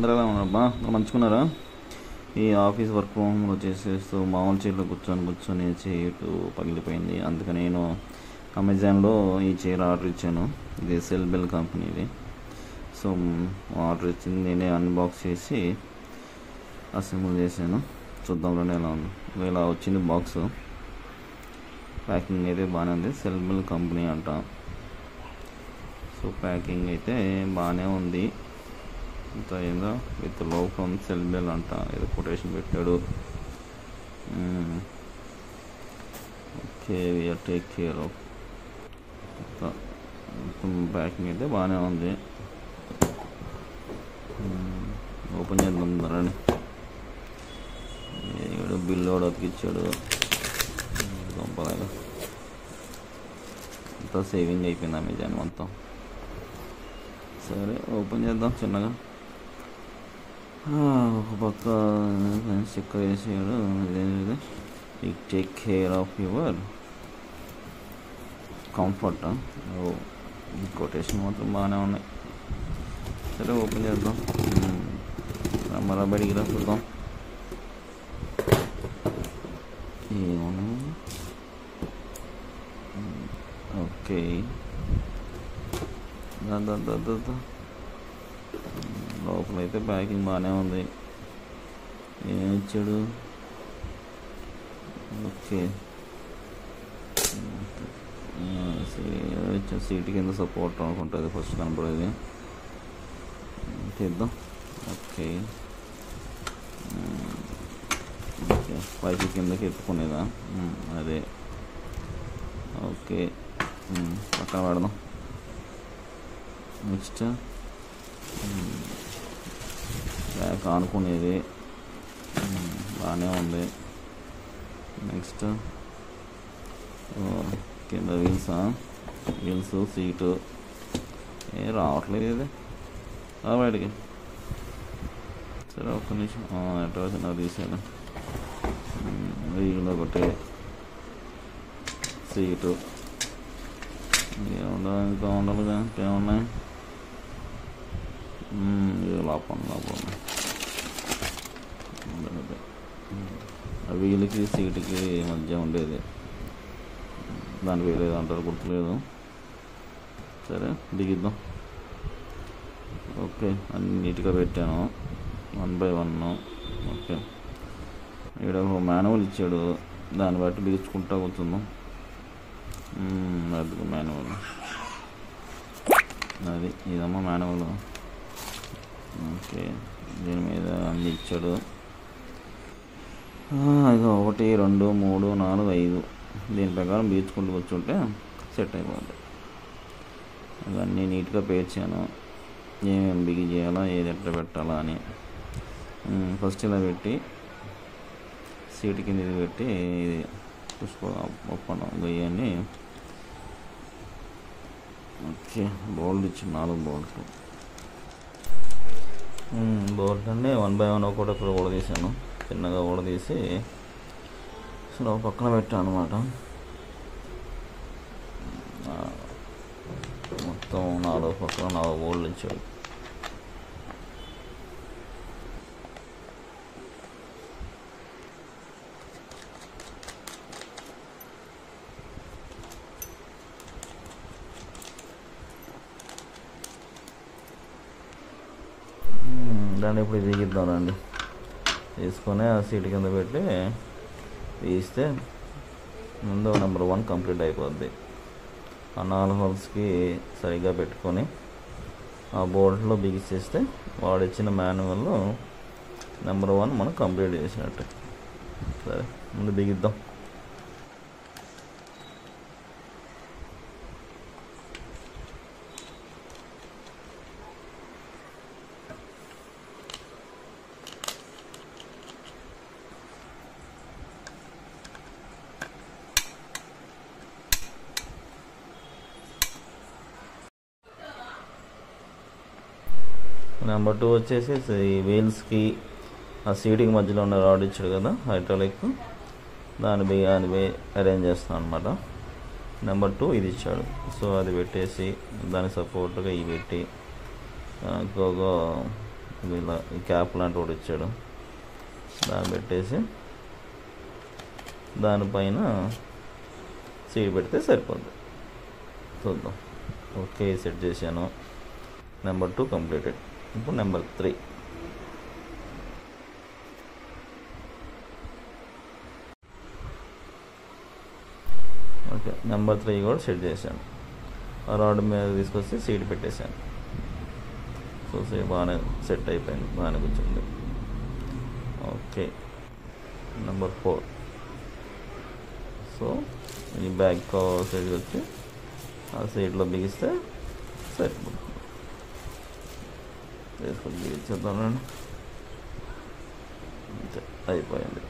అందరూ ఎలా ఉన్నారబ్బా? మంచుకున్నారా? ఈ ఆఫీస్ వర్క్ ఫ్రమ్ హోమ్లో చేసేస్తూ మామూలు చైర్లో కూర్చొని చైర్ పగిలిపోయింది. అందుకని నేను అమెజాన్లో ఈ చైర్ ఆర్డర్ ఇచ్చాను. ఇది సెల్బెల్ కంపెనీది. సో ఆర్డర్ ఇచ్చింది, నేనే అన్బాక్స్ చేసి అసెంబుల్ చేశాను. చూద్దాం రండి ఎలా ఉంది. ఇలా వచ్చింది బాక్స్. ప్యాకింగ్ అయితే బాగానే ఉంది. సెల్బెల్ కంపెనీ అంట. సో ప్యాకింగ్ అయితే బాగానే ఉంది. ఇంత ఏందో విత్ లవ్ ఫ్రమ్ సెల్బెల్ అంట, ఏదో కొటేషన్ పెట్టాడు. Okay, we are take care of. Packing అయితే బాగానే ఉంది. ఓపెన్ చేద్దాం రండి. బిల్లు కూడా అతికిచ్చాడు. గొప్పలాగా అంతా సేవింగ్ అయిపోయింది అమెజాన్ మొత్తం. సరే ఓపెన్ చేద్దాం చిన్నగా. ఒక పక్క స్టిక్కర్ వేసాడు. ఇదేంటిది? You take care of your comfort. Quotation మాత్రం బాగానే ఉన్నాయి. సరే ఓపెన్ చేద్దాం. మరో బయటికి రా చూద్దాం ఏమన్నా. ఓకే, లోపలైతే ప్యాకింగ్ బాగానే ఉంది. ఏమి ఇచ్చాడు? ఓకే, సీట్ కింద సపోర్ట్ అనుకుంటుంది ఫస్ట్ కనపడేది. తీద్దాం. ఓకే ఓకే, పైకి కిందకి ఎత్తుకునేదా? అదే. ఓకే, పక్కన పెడదాం. నెక్స్ట్ బ్యాక్ ఆనుకునేది బాగానే ఉంది. నెక్స్ట్ కింద వీల్స్ సీటు రావట్లేదు. ఇది బయటికి. సరే ఒక్క నిమిషం, ఎట్లా చిన్న తీసాను. వీళ్ళు ఒకటి సీటు ఇంకా ఉండాలిగా. ఇంకేమున్నాయి? లోపల వీళ్ళకి సీటుకి మధ్య ఉండేది, దాని వేరే అంటారు, గుర్తులేదు. సరే దిగిద్దాం. ఓకే, అన్ని నీట్గా పెట్టాను 1 by 1. ఓకే, ఇక్కడ ఒక మాన్యువల్ ఇచ్చాడు, దాన్ని బట్టి బిగించుకుంటా కూర్చుందాం. అది మాన్యువల్, అది ఇదమ్మా మాన్యువల్. ఓకే, దీని మీద అన్ని ఇచ్చాడు. ఇక 1 2 3 4 5 దీని ప్రకారం బిగించుకుంటూ కూర్చుంటే సెట్ అయిపోతుంది. ఇవన్నీ నీట్గా పేర్చాను, ఏమేమి బిగి చేయాలా, ఏది ఎట్లా పెట్టాలా అని. ఫస్ట్ ఇలా పెట్టి సీటు కింద ఇది పెట్టి ఇది ఒప్పందం ఇవన్నీ. ఓకే, బోల్డ్ ఇచ్చి 4 బోల్ట్లు. బోల్ట్ అన్నీ 1 by 1 ఒకటి ఊడదీశాను. చిన్నగా ఊడదీసి అసలు పక్కన పెట్టాను అనమాట. మొత్తం 4 పక్కన 4 బోల్ట్లు ఇచ్చాడు. దాన్ని ఇప్పుడు దిగిద్దాం రండి. తీసుకొని ఆ సీట్ కింద పెట్టి తీస్తే ముందు నెంబర్ 1 కంప్లీట్ అయిపోద్ది. ఆ 4 హోల్స్కి సరిగ్గా పెట్టుకొని ఆ బోల్ట్లో బిగిసేస్తే వాడు ఇచ్చిన మాన్యువల్లో నెంబర్ 1 మనం కంప్లీట్ చేసినట్టు. సరే ముందు బిగిద్దాం. నెంబర్ 2 వచ్చేసి ఈ వీల్స్కి ఆ సీటింగ్ మధ్యలో ఉన్న రాడ్ ఇచ్చాడు కదా, హైడ్రాలిక్, దాన్ని అరేంజ్ చేస్తాను అనమాట. నెంబర్ 2 ఇది ఇచ్చాడు. సో అది పెట్టేసి దానికి సపోర్ట్గా ఇవి పెట్టి ఇలా ఈ క్యాప్ లాంటి ఒకటి ఇచ్చాడు, దాన్ని పెట్టేసి దానిపైన సీడ్ పెడితే సరిపోద్ది. చూద్దాం. ఓకే, సెట్ చేశాను. Number 2 completed. ఇప్పుడు నెంబర్ 3. ఓకే, నెంబర్ 3 కూడా సెట్ చేశాను. ఆ రాడ్ మీద తీసుకొచ్చి సీడ్ పెట్టేశాను. సో సీడ్ బాగానే సెట్ అయిపోయింది, బాగానే కూర్చుంది. Okay, number 4. సో ఈ బ్యాక్ కవర్ సైడ్ వచ్చి ఆ సైడ్లో బిగిస్తే సరిపోతుంది. తీసుకొని బిగించేద్దామండి. అంతే, అయిపోయింది.